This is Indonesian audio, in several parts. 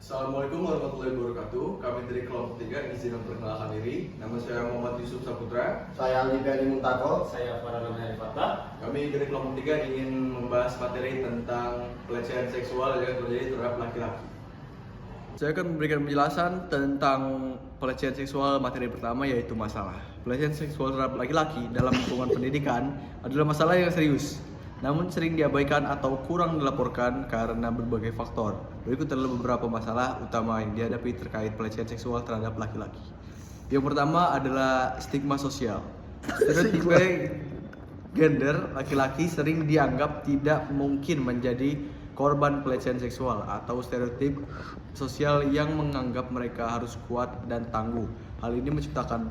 Assalamualaikum warahmatullahi wabarakatuh. Kami dari kelompok 3 izin memperkenalkan diri. Nama saya Muhammad Yusuf Saputra. Saya Aldi Ferdi Muntako. Saya Farhan Fatah. Kami dari kelompok 3 ingin membahas materi tentang pelecehan seksual yang terjadi terhadap laki-laki. Saya akan memberikan penjelasan tentang pelecehan seksual materi pertama, yaitu masalah. Pelecehan seksual terhadap laki-laki dalam lingkungan pendidikan adalah masalah yang serius, namun sering diabaikan atau kurang dilaporkan karena berbagai faktor. Berikut adalah beberapa masalah utama yang dihadapi terkait pelecehan seksual terhadap laki-laki. Yang pertama adalah stigma sosial. Stereotipe gender laki-laki sering dianggap tidak mungkin menjadi korban pelecehan seksual, atau stereotip sosial yang menganggap mereka harus kuat dan tangguh. Hal ini menciptakan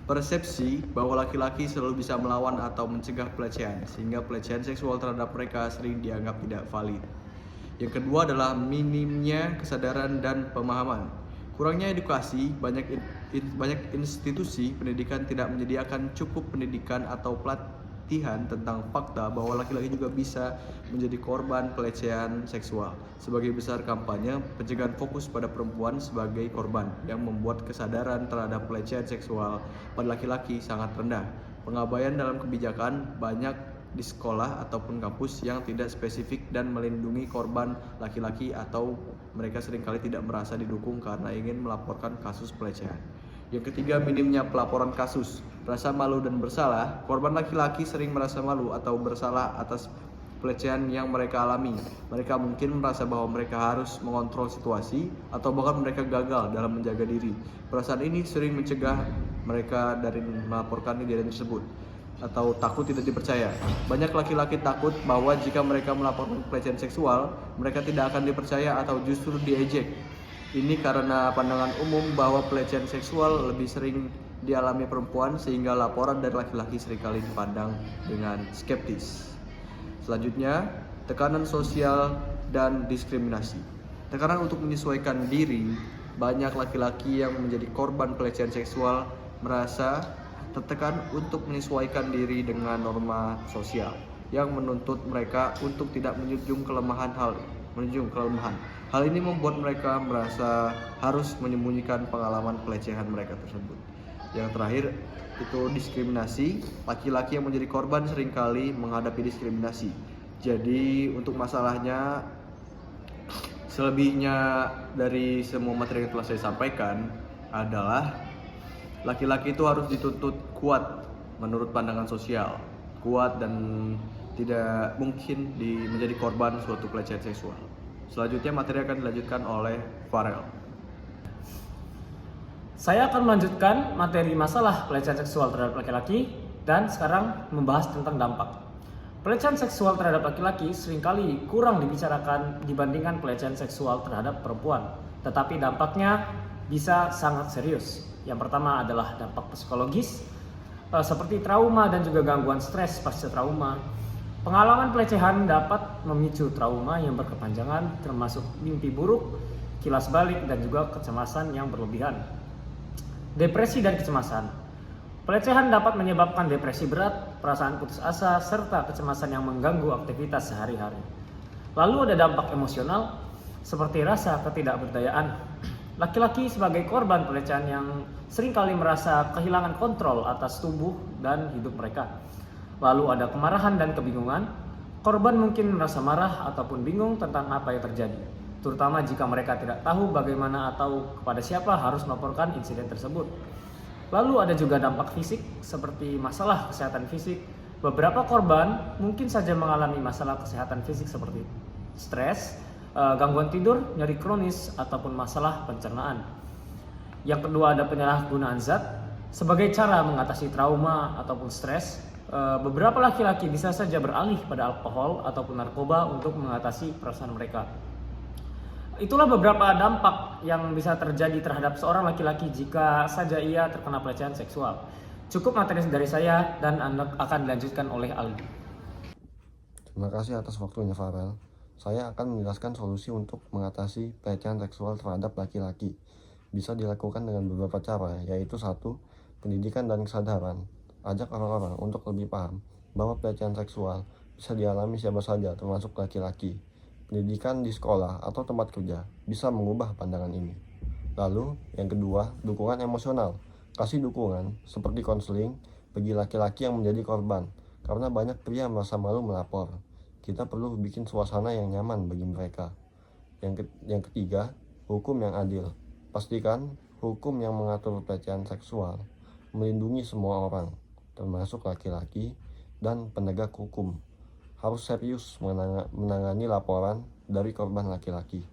persepsi bahwa laki-laki selalu bisa melawan atau mencegah pelecehan, sehingga pelecehan seksual terhadap mereka sering dianggap tidak valid. Yang kedua adalah minimnya kesadaran dan pemahaman. Kurangnya edukasi, banyak institusi pendidikan tidak menyediakan cukup pendidikan atau pelatihan tentang fakta bahwa laki-laki juga bisa menjadi korban pelecehan seksual. Sebagai besar kampanye pencegahan fokus pada perempuan sebagai korban, yang membuat kesadaran terhadap pelecehan seksual pada laki-laki sangat rendah. Pengabaian dalam kebijakan banyak di sekolah ataupun kampus yang tidak spesifik dan melindungi korban laki-laki, atau mereka seringkali tidak merasa didukung karena ingin melaporkan kasus pelecehan. Yang ketiga, minimnya pelaporan kasus. Rasa malu dan bersalah. Korban laki-laki sering merasa malu atau bersalah atas pelecehan yang mereka alami. Mereka mungkin merasa bahwa mereka harus mengontrol situasi atau bahkan mereka gagal dalam menjaga diri. Perasaan ini sering mencegah mereka dari melaporkan kejadian tersebut atau takut tidak dipercaya. Banyak laki-laki takut bahwa jika mereka melaporkan pelecehan seksual, mereka tidak akan dipercaya atau justru diejek. Ini karena pandangan umum bahwa pelecehan seksual lebih sering dialami perempuan, sehingga laporan dari laki-laki seringkali dipandang dengan skeptis. Selanjutnya, tekanan sosial dan diskriminasi. Tekanan untuk menyesuaikan diri. Banyak laki-laki yang menjadi korban pelecehan seksual merasa tertekan untuk menyesuaikan diri dengan norma sosial yang menuntut mereka untuk tidak menjunjung kelemahan. Hal ini membuat mereka merasa harus menyembunyikan pengalaman pelecehan mereka tersebut. Yang terakhir itu diskriminasi. Laki-laki yang menjadi korban seringkali menghadapi diskriminasi. Jadi untuk masalahnya, selebihnya dari semua materi yang telah saya sampaikan adalah laki-laki itu harus dituntut kuat menurut pandangan sosial, kuat dan tidak mungkin menjadi korban suatu pelecehan seksual. Selanjutnya materi akan dilanjutkan oleh Farel. Saya akan melanjutkan materi masalah pelecehan seksual terhadap laki-laki dan sekarang membahas tentang dampak. Pelecehan seksual terhadap laki-laki seringkali kurang dibicarakan dibandingkan pelecehan seksual terhadap perempuan, tetapi dampaknya bisa sangat serius. Yang pertama adalah dampak psikologis, seperti trauma dan juga gangguan stres pasca trauma. Pengalaman pelecehan dapat memicu trauma yang berkepanjangan, termasuk mimpi buruk, kilas balik, dan juga kecemasan yang berlebihan. Depresi dan kecemasan. Pelecehan dapat menyebabkan depresi berat, perasaan putus asa, serta kecemasan yang mengganggu aktivitas sehari-hari. Lalu ada dampak emosional, seperti rasa ketidakberdayaan. Laki-laki sebagai korban pelecehan yang seringkali merasa kehilangan kontrol atas tubuh dan hidup mereka. Lalu ada kemarahan dan kebingungan. Korban mungkin merasa marah ataupun bingung tentang apa yang terjadi, terutama jika mereka tidak tahu bagaimana atau kepada siapa harus melaporkan insiden tersebut. Lalu ada juga dampak fisik, seperti masalah kesehatan fisik. Beberapa korban mungkin saja mengalami masalah kesehatan fisik seperti stres, gangguan tidur, nyeri kronis, ataupun masalah pencernaan. Yang kedua ada penyalahgunaan zat. Sebagai cara mengatasi trauma ataupun stres, beberapa laki-laki bisa saja beralih pada alkohol ataupun narkoba untuk mengatasi perasaan mereka. Itulah beberapa dampak yang bisa terjadi terhadap seorang laki-laki jika saja ia terkena pelecehan seksual. Cukup materi dari saya dan akan dilanjutkan oleh Aldi. Terima kasih atas waktunya, Farel. Saya akan menjelaskan solusi untuk mengatasi pelecehan seksual terhadap laki-laki. Bisa dilakukan dengan beberapa cara, yaitu 1. Pendidikan dan kesadaran. Ajak orang-orang untuk lebih paham bahwa pelecehan seksual bisa dialami siapa saja, termasuk laki-laki. pendidikan di sekolah atau tempat kerja bisa mengubah pandangan ini. Lalu, yang kedua, dukungan emosional. Kasih dukungan seperti konseling bagi laki-laki yang menjadi korban, karena banyak pria merasa malu melapor. Kita perlu bikin suasana yang nyaman bagi mereka. Yang ketiga, hukum yang adil. Pastikan hukum yang mengatur pelecehan seksual melindungi semua orang, termasuk laki-laki dan penegak hukum. Harus serius menangani laporan dari korban laki-laki.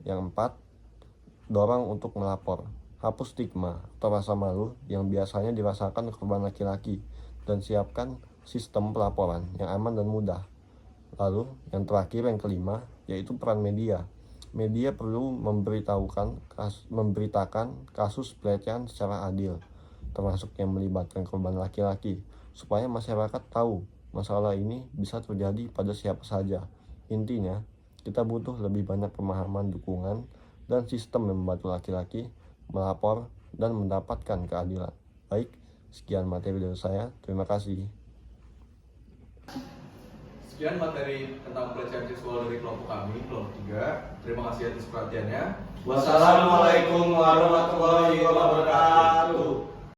Yang empat, dorong untuk melapor. Hapus stigma atau rasa malu yang biasanya dirasakan korban laki-laki dan siapkan sistem pelaporan yang aman dan mudah. Lalu, yang terakhir, yang kelima, yaitu peran media. Media perlu memberitakan kasus pelecehan secara adil, termasuk yang melibatkan korban laki-laki, supaya masyarakat tahu masalah ini bisa terjadi pada siapa saja. Intinya, kita butuh lebih banyak pemahaman, dukungan, dan sistem yang membantu laki-laki melapor dan mendapatkan keadilan. Baik, sekian materi dari saya. Terima kasih. Sekian materi tentang pelecehan seksual dari kelompok kami, kelompok 3. Terima kasih atas perhatiannya. Wassalamualaikum warahmatullahi wabarakatuh.